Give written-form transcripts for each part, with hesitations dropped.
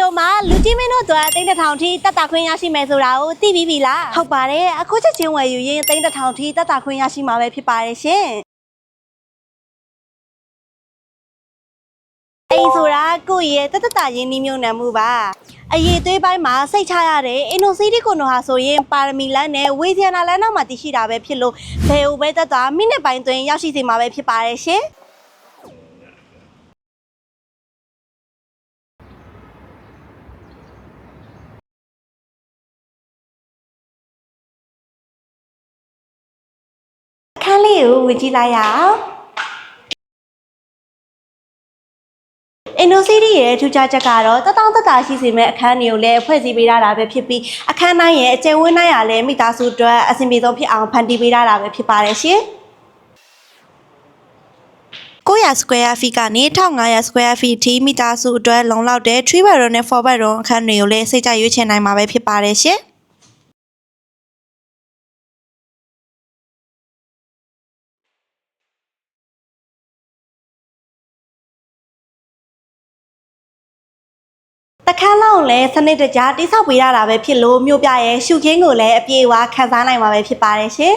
ဒီယိုမှာလူကြီးမင်းတို့အတွက်3000ထိတက်တာခွင့်ရရှိမယ်ဆိုတာကိုသိပြီးပြီလားဟုတ်ပါတယ်အခုချက်ချင်းဝယ်ယူရင်3000ထိတက်တာခွင့်ရရှိမှာပဲဖြစ်ပါတယ်ရှင်အိမ်ဆိုတာကိုယ့်ရဲ့တက်တာရင်းနှီးမြှုပ်နှံမှုပါအရေးသွေးပိုင်းမှာစိတ်ချရတဲ့အင်နိုစီတီကိုနိုဟာဆိုရင်ပါရမီလန်းနဲ့ဝေဆီယနာလန်းနောက်မှာတည်ရှိတာပဲဖြစ်လို့ဘယ်လိုပဲတက်တာမိနစ်ပိုင်းတွင်ရောက်ရှိစေမှာပဲဖြစ်ပါတယ်ရှင်ခန်းလေးကိုဝင်ကြည့်လိုက်ရအောင်အင်ဒိုစီရီရဲ့ထူးခြားချက်ကတော့တတောင်းတက်တာရှိစေမဲ့အခန်းတွေကိုလည်းဖွဲ့စည်းပေးထားတာပဲဖြစ်ပြီးအခန်းတိုင်းရဲ့အကျယ်ဝန်းတိုင်းရလည်းမိသားစုအတွက်အဆင်ပြေဆုံးဖြစ်အောင်ဖန်တီးပေးထားတာပဲဖြစ်ပါတယ်ရှင်900 square feet ကနေ1500 square feet ထိမိသားစုအတွက်လုံလောက်တဲ့3 bedroom နဲ့4 bedroom အခန်းတွေကိုလည်းစိတ်ကြရွေးချယ်နိုင်မှာပဲဖြစ်ပါတယ်ရှင်တခါလောက်လည်းစနစ်တကျတိဆောက်ပေးရတာပဲဖြစ်လို့မြို့ပြရဲ့ရှုခင်းကိုလည်းအပြေအဝခန်းစားနိုင်မှာပဲဖြစ်ပါတယ်ရှင်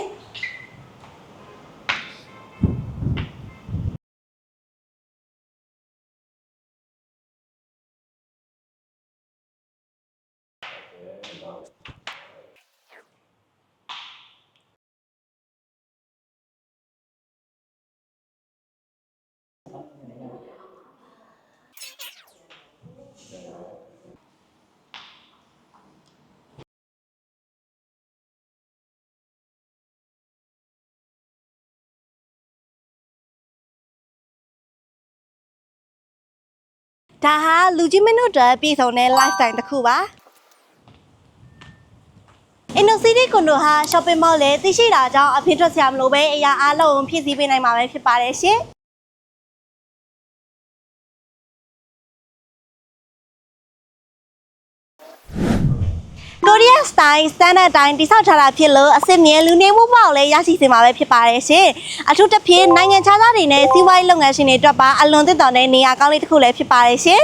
ဒါဟာလူကြီးမင်းတို့အတွက်ပြည်စုံတဲ့ lifestyle တစ်ခုပါအင်ဒိုစီတီကွန်ဒိုဟာ shopping mall လည်းသိရှိတာကြောင့်အဖြစ်ထွက်စရာမလိုပဲအရာအားလုံးဖြည့်ဆည်းပေးနိုင်မှာပဲဖြစ်ပါတယ်ရှင်ကိုရီးယားစတိုင်စတန်ဒတ်တိုင်းတိစောက်ထားတာဖြစ်လို့အစစ်မြဲလူနေမှုပေါ့လည်းရရှိစေမှာပဲဖြစ်ပါတယ်ရှင်အထူးသဖြင့်နိုင်ငံခြားသားတွေနဲ့စီးပွားရေးလုပ်ငန်းရှင်တွေအတွက်ပါအလွန်သင့်တော်တဲ့နေရာကောင်းလေးတစ်ခုလည်းဖြစ်ပါတယ်ရှင်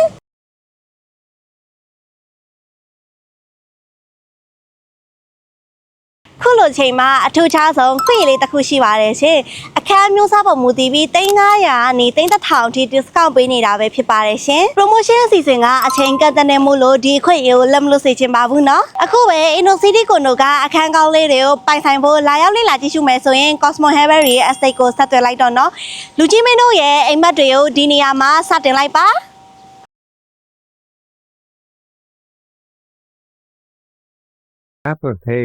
ခုလိုချိန်မှာအထူးခြားဆုံးခွင့်ရလေးတစ်ခုရှိပါတယ်ရှင်အခန်းမျိုးစားပုံမူတည်ပြီး3500ကနေ3000ထိ discount ပေးနေတာပဲဖြစ်ပါတယ်ရှင် promotion အစီအစဉ်ကအချိန်ကန့်သတ်နေမှုလို့ဒီအခွင့်အရေးကိုလက်မလွတ်စေချင်ပါဘူးเนาะအခုပဲ Innocity ကိုနိုကအခန်းကောင်းလေးတွေကိုပိုင်ဆိုင်ဖို့လာရောက်လေ့လာကြည့်ရှုမယ်ဆိုရင် Cosmo Harbury ရဲ့ estate ကိုဆက်သွယ်လိုက်တော့เนาะလူကြီးမင်းတို့ရဲ့အိမ်မက်တွေကိုဒီနေရာမှာစတင်လိုက်ပါ Apple Pay